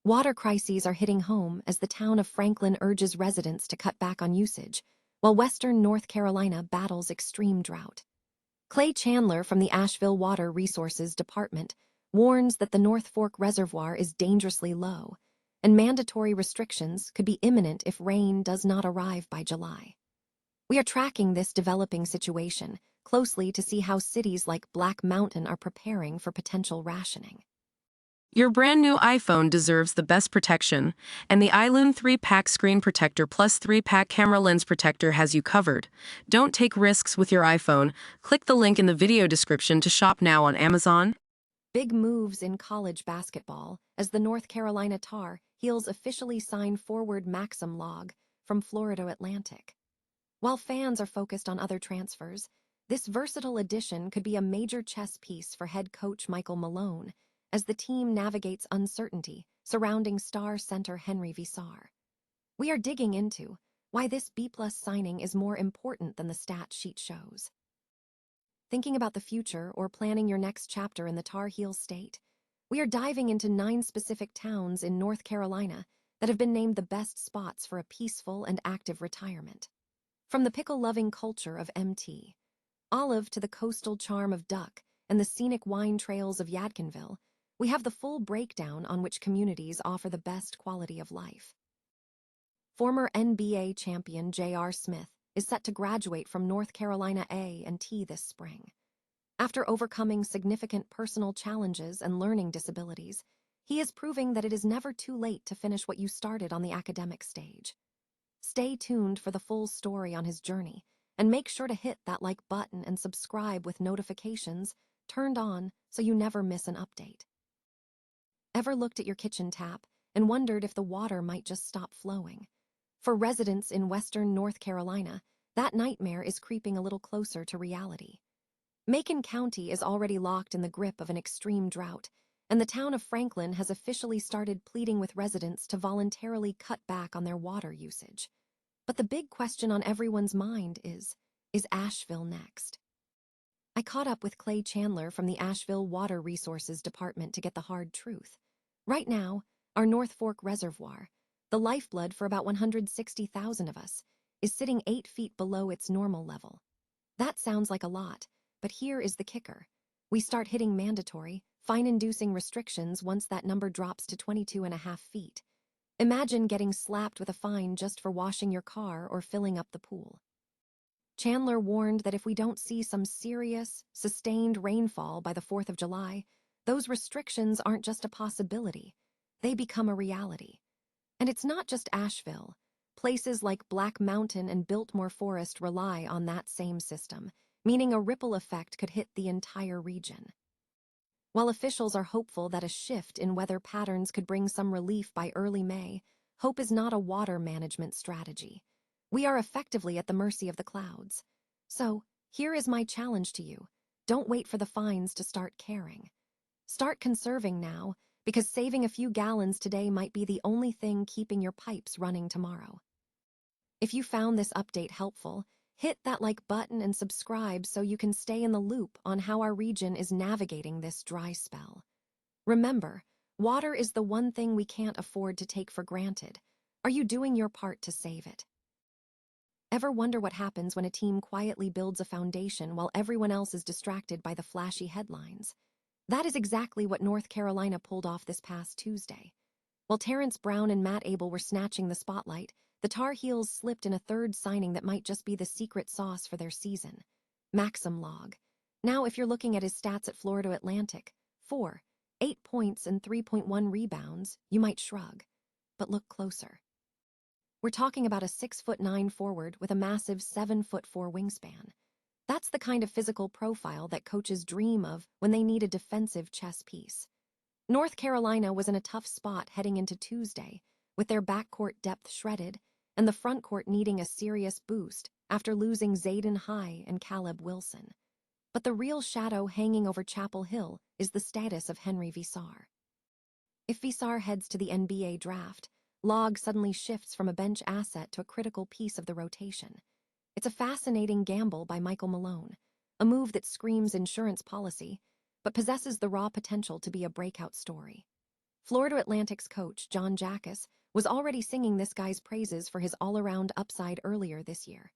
Water crises are hitting home as the town of Franklin urges residents to cut back on usage, while western North Carolina battles extreme drought. Clay Chandler from the Asheville Water Resources Department warns that the North Fork Reservoir is dangerously low, and mandatory restrictions could be imminent if rain does not arrive by July. We are tracking this developing situation closely to see how cities like Black Mountain are preparing for potential rationing. Your brand new iPhone deserves the best protection, and the iLume 3-Pack Screen Protector Plus 3-Pack Camera Lens Protector has you covered. Don't take risks with your iPhone. Click the link in the video description to shop now on Amazon. Big moves in college basketball as the North Carolina Tar Heels officially sign forward Maxim Logue from Florida Atlantic. While fans are focused on other transfers, this versatile addition could be a major chess piece for head coach Michael Malone as the team navigates uncertainty surrounding star center Henry Visar. We are digging into why this B-plus signing is more important than the stat sheet shows. Thinking about the future or planning your next chapter in the Tar Heel state, we are diving into 9 specific towns in North Carolina that have been named the best spots for a peaceful and active retirement. From the pickle-loving culture of MT, Olive to the coastal charm of Duck and the scenic wine trails of Yadkinville, we have the full breakdown on which communities offer the best quality of life. Former NBA champion J.R. Smith is set to graduate from North Carolina A&T this spring. After overcoming significant personal challenges and learning disabilities, he is proving that it is never too late to finish what you started on the academic stage. Stay tuned for the full story on his journey, and make sure to hit that like button and subscribe with notifications turned on so you never miss an update. Ever looked at your kitchen tap and wondered if the water might just stop flowing? For residents in western North Carolina, that nightmare is creeping a little closer to reality. Macon County is already locked in the grip of an extreme drought, and the town of Franklin has officially started pleading with residents to voluntarily cut back on their water usage. But the big question on everyone's mind is Asheville next? I caught up with Clay Chandler from the Asheville Water Resources Department to get the hard truth. Right now, our North Fork Reservoir, the lifeblood for about 160,000 of us, is sitting 8 feet below its normal level. That sounds like a lot, but here is the kicker. We start hitting mandatory, fine-inducing restrictions once that number drops to 22.5 feet. Imagine getting slapped with a fine just for washing your car or filling up the pool. Chandler warned that if we don't see some serious, sustained rainfall by the 4th of July, those restrictions aren't just a possibility, they become a reality. And it's not just Asheville. Places like Black Mountain and Biltmore Forest rely on that same system, meaning a ripple effect could hit the entire region. While officials are hopeful that a shift in weather patterns could bring some relief by early May, hope is not a water management strategy. We are effectively at the mercy of the clouds. So, here is my challenge to you. Don't wait for the fines to start caring. Start conserving now, because saving a few gallons today might be the only thing keeping your pipes running tomorrow. If you found this update helpful, hit that like button and subscribe so you can stay in the loop on how our region is navigating this dry spell. Remember, water is the one thing we can't afford to take for granted. Are you doing your part to save it? Ever wonder what happens when a team quietly builds a foundation while everyone else is distracted by the flashy headlines? That is exactly what North Carolina pulled off this past Tuesday. While Terrence Brown and Matt Abel were snatching the spotlight, the Tar Heels slipped in a third signing that might just be the secret sauce for their season: Maxim Logue. Now, if you're looking at his stats at Florida Atlantic, 8 points and 3.1 rebounds, you might shrug. But look closer. We're talking about a 6'9" forward with a massive 7'4" wingspan. That's the kind of physical profile that coaches dream of when they need a defensive chess piece. North Carolina was in a tough spot heading into Tuesday, with their backcourt depth shredded and the frontcourt needing a serious boost after losing Zayden High and Caleb Wilson. But the real shadow hanging over Chapel Hill is the status of Henry Visar. If Visar heads to the NBA draft, Logue suddenly shifts from a bench asset to a critical piece of the rotation. It's a fascinating gamble by Michael Malone, a move that screams insurance policy, but possesses the raw potential to be a breakout story. Florida Atlantic's coach, John Jackas, was already singing this guy's praises for his all-around upside earlier this year.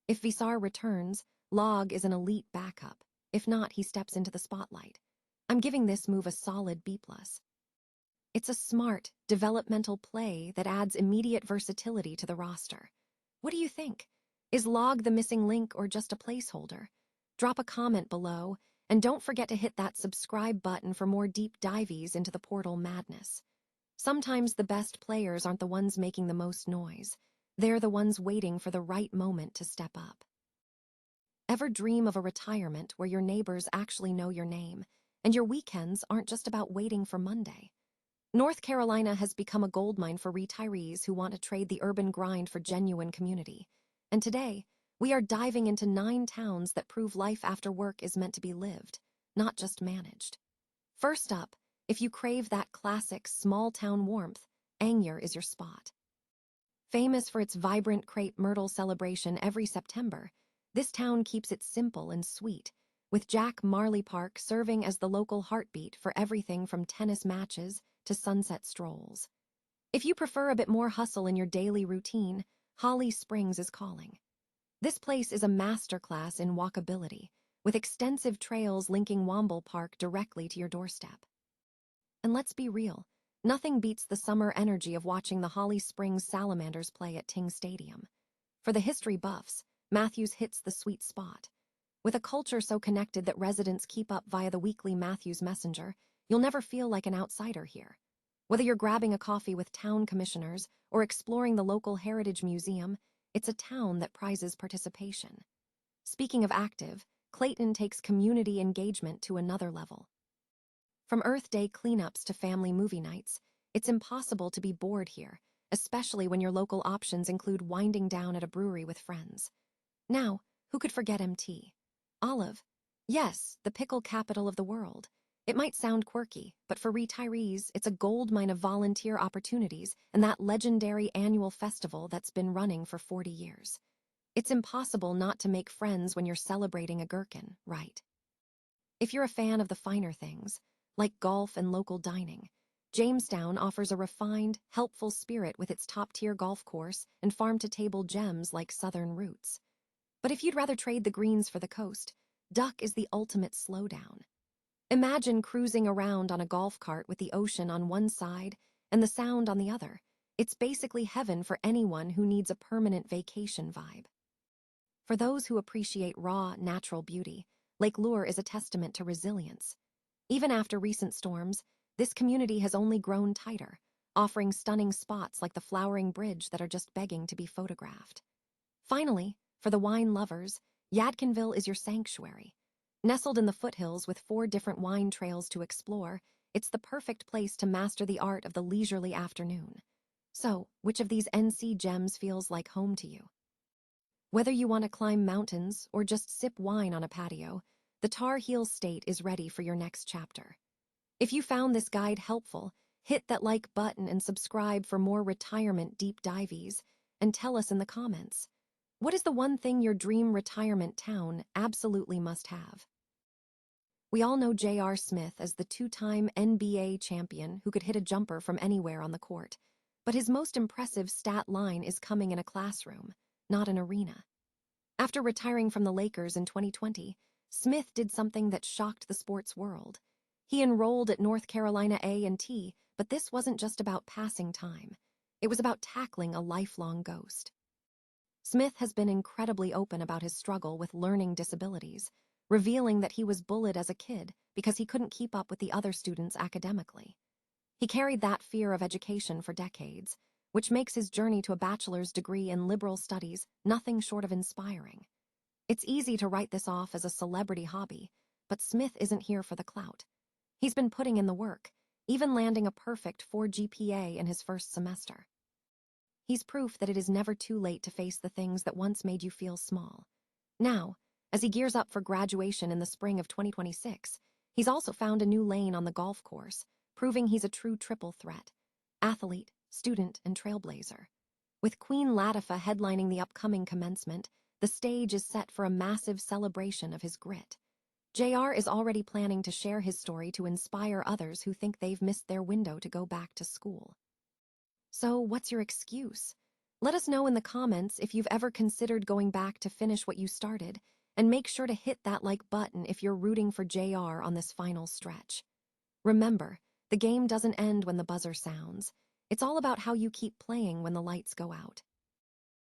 If Visar returns, Logue is an elite backup. If not, he steps into the spotlight. I'm giving this move a solid B+. It's a smart, developmental play that adds immediate versatility to the roster. What do you think? Is Logue the missing link or just a placeholder? Drop a comment below, and don't forget to hit that subscribe button for more deep dives into the portal madness. Sometimes the best players aren't the ones making the most noise. They're the ones waiting for the right moment to step up. Ever dream of a retirement where your neighbors actually know your name, and your weekends aren't just about waiting for Monday? North Carolina has become a goldmine for retirees who want to trade the urban grind for genuine community. And today, we are diving into 9 towns that prove life after work is meant to be lived, not just managed. First up, if you crave that classic small-town warmth, Angnier is your spot. Famous for its vibrant crepe myrtle celebration every September, this town keeps it simple and sweet, with Jack Marley Park serving as the local heartbeat for everything from tennis matches to sunset strolls. If you prefer a bit more hustle in your daily routine, Holly Springs is calling. This place is a masterclass in walkability, with extensive trails linking Womble Park directly to your doorstep. And let's be real, nothing beats the summer energy of watching the Holly Springs Salamanders play at Ting Stadium. For the history buffs, Matthews hits the sweet spot. With a culture so connected that residents keep up via the weekly Matthews Messenger, you'll never feel like an outsider here. Whether you're grabbing a coffee with town commissioners or exploring the local heritage museum, it's a town that prizes participation. Speaking of active, Clayton takes community engagement to another level. From Earth Day cleanups to family movie nights, it's impossible to be bored here, especially when your local options include winding down at a brewery with friends. Now, who could forget MT? Olive. Yes, the pickle capital of the world. It might sound quirky, but for retirees, it's a goldmine of volunteer opportunities and that legendary annual festival that's been running for 40 years. It's impossible not to make friends when you're celebrating a gherkin, right? If you're a fan of the finer things, like golf and local dining, Jamestown offers a refined, helpful spirit with its top-tier golf course and farm-to-table gems like Southern Roots. But if you'd rather trade the greens for the coast, Duck is the ultimate slowdown. Imagine cruising around on a golf cart with the ocean on one side and the Sound on the other. It's basically heaven for anyone who needs a permanent vacation vibe. For those who appreciate raw, natural beauty, Lake Lure is a testament to resilience. Even after recent storms, this community has only grown tighter, offering stunning spots like the flowering bridge that are just begging to be photographed. Finally, for the wine lovers, Yadkinville is your sanctuary. Nestled in the foothills with 4 different wine trails to explore, it's the perfect place to master the art of the leisurely afternoon. So, which of these NC gems feels like home to you? Whether you want to climb mountains or just sip wine on a patio, the Tar Heels state is ready for your next chapter. If you found this guide helpful, hit that like button and subscribe for more retirement deep dives, and tell us in the comments. What is the one thing your dream retirement town absolutely must have? We all know J.R. Smith as the 2-time NBA champion who could hit a jumper from anywhere on the court, but his most impressive stat line is coming in a classroom, not an arena. After retiring from the Lakers in 2020, Smith did something that shocked the sports world. He enrolled at North Carolina A&T, but this wasn't just about passing time. It was about tackling a lifelong ghost. Smith has been incredibly open about his struggle with learning disabilities, revealing that he was bullied as a kid because he couldn't keep up with the other students academically. He carried that fear of education for decades, which makes his journey to a bachelor's degree in liberal studies nothing short of inspiring. It's easy to write this off as a celebrity hobby, but Smith isn't here for the clout. He's been putting in the work, even landing a perfect 4 GPA in his first semester. He's proof that it is never too late to face the things that once made you feel small. Now, as he gears up for graduation in the spring of 2026, he's also found a new lane on the golf course, proving he's a true triple threat: athlete, student, and trailblazer. With Queen Latifah headlining the upcoming commencement, the stage is set for a massive celebration of his grit. JR is already planning to share his story to inspire others who think they've missed their window to go back to school. So, what's your excuse? Let us know in the comments if you've ever considered going back to finish what you started, and make sure to hit that like button if you're rooting for JR on this final stretch. Remember, the game doesn't end when the buzzer sounds. It's all about how you keep playing when the lights go out.